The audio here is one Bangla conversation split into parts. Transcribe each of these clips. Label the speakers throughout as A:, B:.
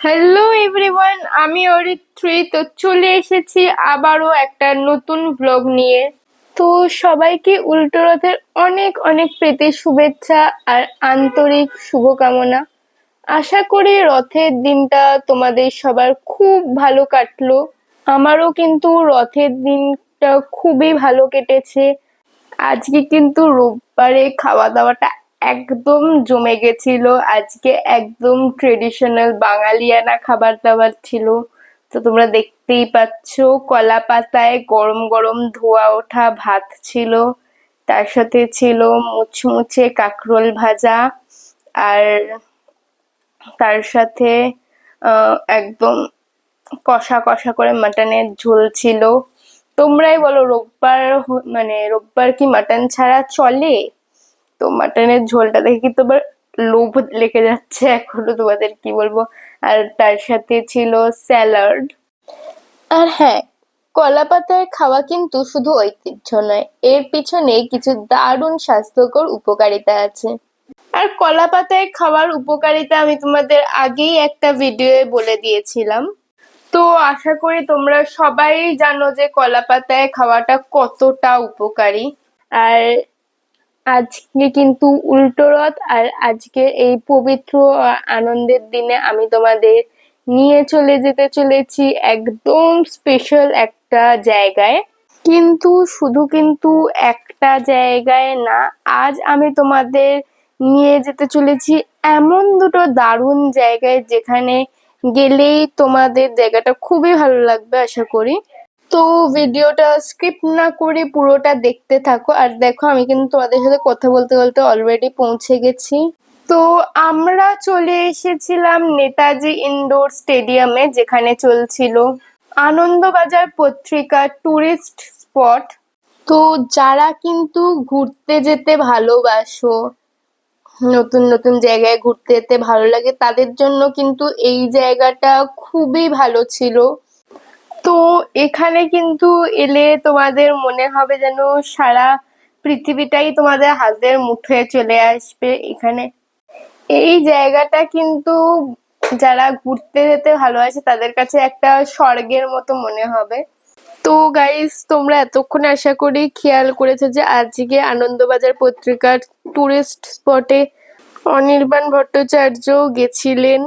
A: হ্যালো এভরিওয়ান, আমি অরিত্রী। তো চলে এসেছি আবারও একটা নতুন ব্লগ নিয়ে। তো সবাইকে উল্টো রথের অনেক অনেক প্রীতি শুভেচ্ছা আর আন্তরিক শুভকামনা। আশা করি রথের দিনটা তোমাদের সবার খুব ভালো কাটলো। আমারও কিন্তু রথের দিনটা খুবই ভালো কেটেছে। আজকে কিন্তু রোববারে খাওয়া দাওয়াটা একদম জমে গেছিল। আজকে একদম ট্রেডিশনাল বাঙালিয়ানা খাবার দাবার ছিল। তো তোমরা দেখতেই পাচ্ছ, কলা পাতায় গরম গরম ধোয়া ওঠা ভাত ছিল, তার সাথে ছিল মুচমুচে কাঁকরোল ভাজা, আর তার সাথে একদম কষা কষা করে মাটনের ঝোল ছিল। তোমরাই বলো, রোববার মানে রোববার কি মাটন ছাড়া চলে? তো মাটনের ঝোলটা দেখে কি তোমার লোভ লেগে যাচ্ছে এখনো, তোমাদের কি বলবো। আর তার সাথে ছিল স্যালাড। আর হ্যাঁ, কলা পাতায় খাওয়া কিন্তু শুধু ঐতিহ্য নয়, এর পিছনে কিছু দারুণ স্বাস্থ্যকর উপকারিতা আছে। আর কলা পাতায় খাওয়ার উপকারিতা আমি তোমাদের আগেই একটা ভিডিওয়ে বলে দিয়েছিলাম। তো আশা করি তোমরা সবাই জানো যে কলা পাতায় খাওয়াটা কতটা উপকারী। আর আজকে কিন্তু উল্টো রথ, আর আজকে এই পবিত্র আনন্দের দিনে আমি তোমাদের নিয়ে চলে যেতে চলেছি একদম স্পেশাল একটা জায়গায়। কিন্তু একটা জায়গায় না, আজ আমি তোমাদের নিয়ে যেতে চলেছি এমন দুটো দারুণ জায়গায়, যেখানে গেলেই তোমাদের জায়গাটা খুবই ভালো লাগবে আশা করি। তো ভিডিওটা স্কিপ না করে পুরোটা দেখতে থাকো। আর দেখো, আমি কিন্তু তোমাদের সাথে কথা বলতে বলতে অলরেডি পৌঁছে গেছি। তো আমরা চলে এসেছিলাম নেতাজি ইনডোর স্টেডিয়ামে, যেখানে চলছিল আনন্দবাজার পত্রিকা টুরিস্ট স্পট। তো যারা কিন্তু ঘুরতে যেতে ভালোবাসো, নতুন নতুন জায়গায় ঘুরতে যেতে ভালো লাগে, তাদের জন্য কিন্তু এই জায়গাটা খুবই ভালো ছিল। তো এখানে কিন্তু এলে তোমাদের মনে হবে যেন সারা পৃথিবীটাই তোমাদের হাতের মুঠোয় চলে আসবে। এখানে এই জায়গাটা কিন্তু যারা ঘুরতে যেতে ভালোবাসে তাদের কাছে একটা স্বর্গের মতো মনে হবে। তো গাইস, তোমরা এতক্ষণে আশা করি খেয়াল করেছো যে আজকে আনন্দবাজার পত্রিকার টুরিস্ট স্পটে অনির্বাণ ভট্টাচার্য গেছিলেন।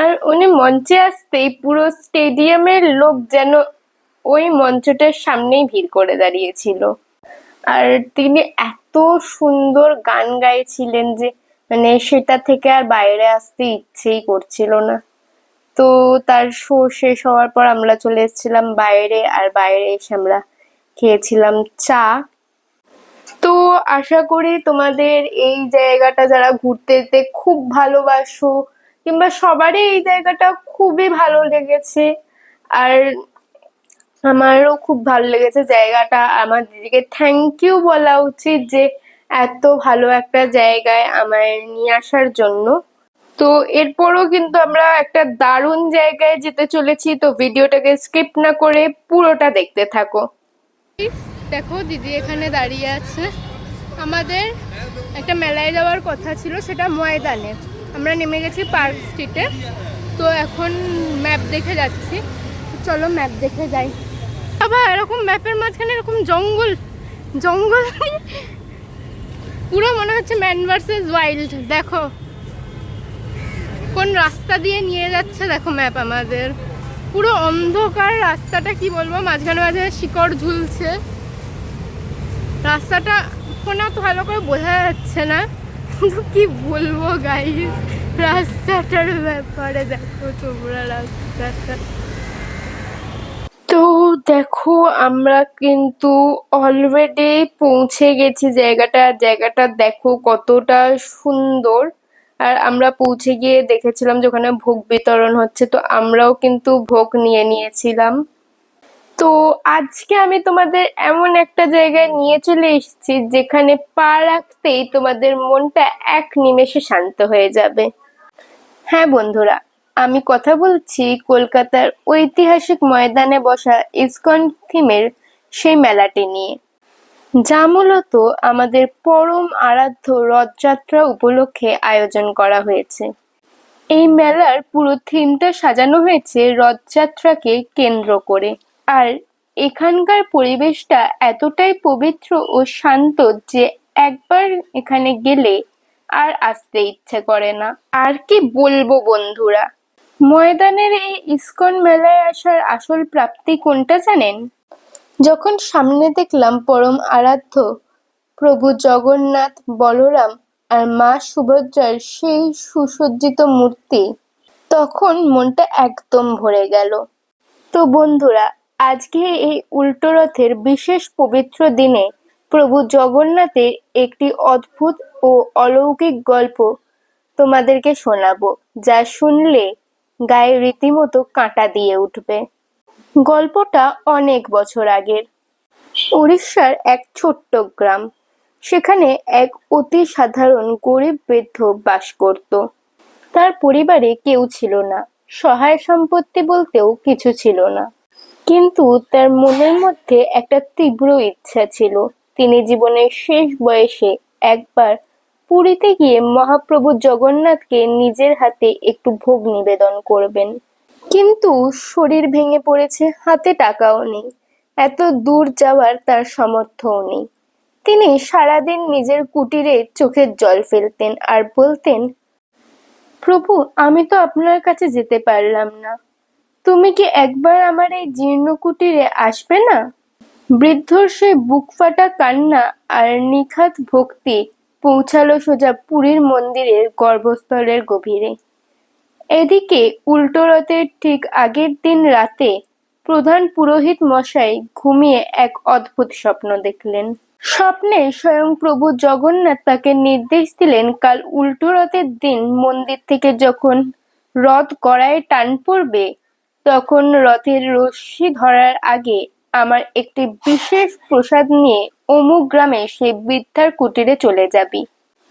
A: আর উনি মঞ্চে আসতেই পুরো স্টেডিয়ামের লোক যেন ওই মঞ্চটার সামনেই ভিড় করে দাঁড়িয়েছিল। আর তিনি এত সুন্দর গান গাইছিলেন যে মানে সেটা থেকে আর বাইরে আসতে ইচ্ছেই করছিল না। তো তার শো শেষ হওয়ার পর আমরা চলে এসেছিলাম বাইরে, আর বাইরে এসে আমরা খেয়েছিলাম চা। তো আশা করি তোমাদের এই জায়গাটা যারা ঘুরতে যেতে খুব ভালোবাসো, কিংবা সবারই এই জায়গাটা খুবই ভালো লেগেছে। আর আমারও খুব ভালো লেগেছে জায়গাটা। আমার দিদিকে থ্যাংক ইউ বলা উচিত যে এত ভালো একটা জায়গায় আমায় নিয়ে আসার জন্য। তো এরপরও কিন্তু আমরা একটা দারুণ জায়গায় যেতে চলেছি। তো ভিডিওটাকে স্কিপ না করে পুরোটা দেখতে থাকো। দেখো, দিদি এখানে দাঁড়িয়ে আছে। আমাদের একটা মেলায় যাওয়ার কথা ছিল, সেটা ময়দানে। আমরা নেমে গেছি পার্ক স্ট্রিটে। তো এখন ম্যাপ দেখে যাচ্ছি। চলো ম্যাপ দেখে যাই। আবার এরকম ম্যাপের মাঝখানে এরকম জঙ্গল জঙ্গল পুরো মনে হচ্ছে ম্যান ভার্সেস ওয়াইল্ড। দেখো কোন রাস্তা দিয়ে নিয়ে যাচ্ছে, দেখো ম্যাপ আমাদের। পুরো অন্ধকার রাস্তাটা, কি বলবো, মাঝখানে মাঝে শিকড় ঝুলছে। রাস্তাটা ফোনে তো ভালো করে বোঝা যাচ্ছে না, কিন্তু কি বলবো গাইস, রাস্তাটার ব্যাপারে দেখো তোমরা রাস্তাটা। তো দেখো, আমরা কিন্তু অলরেডি পৌঁছে গেছি জায়গাটা দেখো কতটা সুন্দর। আর আমরা পৌঁছে গিয়ে দেখেছিলাম যে ওখানে ভোগ বিতরণ হচ্ছে, তো আমরাও কিন্তু ভোগ নিয়ে নিয়েছিলাম। তো আজকে আমি তোমাদের এমন একটা জায়গায় নিয়ে চলে এসেছি যেখানে পা রাখতেই তোমাদের মনটা এক নিমেষে শান্ত হয়ে যাবে। হ্যাঁ বন্ধুরা, আমি কথা বলছি কলকাতার ঐতিহাসিক ময়দানে বসা ইসকন থিমের সেই মেলাটি নিয়ে, যা মূলত আমাদের পরম আরাধ্য রথযাত্রা উপলক্ষে আয়োজন করা হয়েছে। এই মেলার পুরো থিমটা সাজানো হয়েছে রথযাত্রাকে কেন্দ্র করে। আর এখানকার পরিবেশটা এতটাই পবিত্র ও শান্ত যে একবার এখানে গেলে আর আসতে ইচ্ছে করে না। আর কি বলবো বন্ধুরা, ময়দানের এই ইস্কন মেলায় আসার আসল প্রাপ্তি কোনটা জানেন? যখন সামনে দেখলাম পরম আরাধ্য প্রভু জগন্নাথ, বলরাম আর মা সুভদ্রার সেই সুসজ্জিত মূর্তি, তখন মনটা একদম ভরে গেল। তো বন্ধুরা, আজকে এই উল্টো রথের বিশেষ পবিত্র দিনে প্রভু জগন্নাথের একটি অদ্ভুত ও অলৌকিক গল্প তোমাদেরকে শোনাবো, যা শুনলে গায়ে রীতিমতো কাঁটা দিয়ে উঠবে। গল্পটা অনেক বছর আগের। উড়িষ্যার এক ছোট্ট গ্রাম। সেখানে এক অতি সাধারণ গরিব বৃদ্ধ বাস করত। তার পরিবারে কেউ ছিল না, সহায় সম্পত্তি বলতেও কিছু ছিল না। কিন্তু তার মনের মধ্যে একটা তীব্র ইচ্ছা ছিল, তিনি জীবনের শেষ বয়সে একবার পুরীতে গিয়ে মহাপ্রভু জগন্নাথকে নিজের হাতে একটু ভোগ নিবেদন করবেন। কিন্তু শরীর ভেঙে পড়েছে, হাতে টাকাও নেই, এত দূর যাওয়ার তার সামর্থ্যও নেই। তিনি সারাদিন নিজের কুটিরে চোখের জল ফেলতেন আর বলতেন, প্রভু, আমি তো আপনার কাছে যেতে পারলাম না, তুমি কি একবার আমার এই জীর্ণ কুটিরে আসবে না? বৃদ্ধর সেই বুক ফাটা কান্না আর নিখাদ ভক্তি পৌঁছালো সোজা পুরীর মন্দিরের গর্ভস্থলের গভীরে। এদিকে উল্টো রথের ঠিক আগের দিন রাতে প্রধান পুরোহিত মশাই ঘুমিয়ে এক অদ্ভুত স্বপ্ন দেখলেন। স্বপ্নে স্বয়ং প্রভু জগন্নাথ তাকে নির্দেশ দিলেন, কাল উল্টো রথের দিন মন্দির থেকে যখন রথ গড়ায় টান পড়বে, তখন রথের রশ্মি ধরার আগে আমার একটি বিশেষ প্রসাদ নিয়ে অমুক গ্রামে সেই বৃদ্ধার কুটিরে চলে যাবি।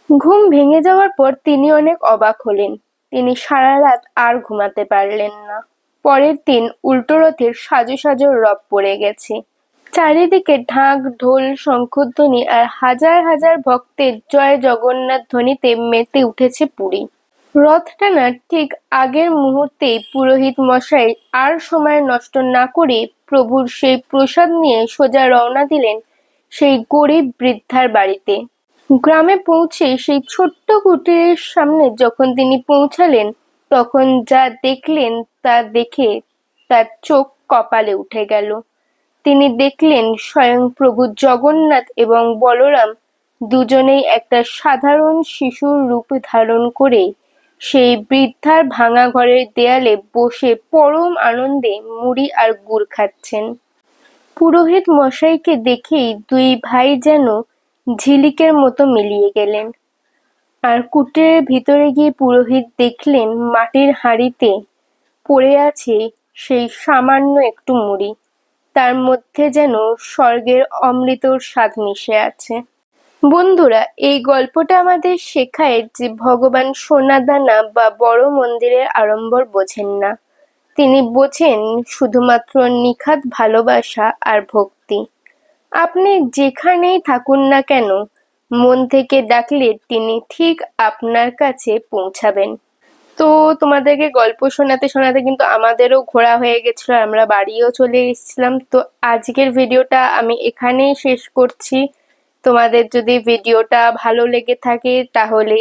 A: ঘুম ভেঙে যাওয়ার পর তিনি অনেক অবাক হলেন। তিনি সারা রাত আর ঘুমাতে পারলেন না। পরের দিন উল্টো রথের সাজো সাজো রব পড়ে গেছে। চারিদিকে ঢাক, ঢোল, শঙ্খধ্বনি আর হাজার হাজার ভক্তের জয় জগন্নাথ ধ্বনিতে মেতে উঠেছে পুরী। রথ টানার ঠিক আগের মুহূর্তেই পুরোহিত মশাই আর সময় নষ্ট না করে প্রভুর সেই প্রসাদ নিয়ে সোজা রওনা দিলেন সেই গরিব বৃদ্ধার বাড়িতে। গ্রামে পৌঁছে সেই ছোট্ট কুটিরের সামনে যখন তিনি পৌঁছালেন, তখন যা দেখলেন তা দেখে তার চোখ কপালে উঠে গেল। তিনি দেখলেন স্বয়ং প্রভু জগন্নাথ এবং বলরাম দুজনেই একটা সাধারণ শিশুর রূপ ধারণ করে সেই বৃদ্ধার ভাঙা ঘরের দেয়ালে বসে পরম আনন্দে মুড়ি আর গুড় খাচ্ছেন। পুরোহিত মশাইকে দেখেই দুই ভাই যেন ঝিলিকের মতো মিলিয়ে গেলেন। আর কুটিরের ভিতরে গিয়ে পুরোহিত দেখলেন মাটির হাঁড়িতে পড়ে আছে সেই সামান্য একটু মুড়ি, তার মধ্যে যেন স্বর্গের অমৃতর স্বাদ মিশে আছে। বন্ধুরা, এই গল্পটা আমাদের শেখায় যে ভগবান সোনাদানা বা বড় মন্দিরের আড়ম্বর বোঝেন না, তিনি বোঝেন শুধুমাত্র নিখাদ ভালোবাসা আর ভক্তি। আপনি যেখানেই থাকুন না কেন, মন থেকে ডাকলে তিনি ঠিক আপনার কাছে পৌঁছাবেন। তো তোমাদেরকে গল্প শোনাতে শোনাতে কিন্তু আমাদেরও ঘোরা হয়ে গেছিল, আমরা বাড়িও চলে এসেছিলাম। তো আজকের ভিডিওটা আমি এখানেই শেষ করছি। তোমাদের যদি ভিডিওটা ভালো লেগে থাকে তাহলে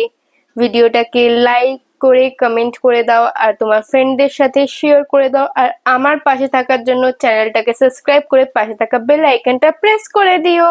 A: ভিডিওটাকে লাইক করে কমেন্ট করে দাও আর তোমার ফ্রেন্ডদের সাথে শেয়ার করে দাও। আর আমার পাশে থাকার জন্য চ্যানেলটাকে সাবস্ক্রাইব করে পাশে থাকা বেল আইকনটা প্রেস করে দিও।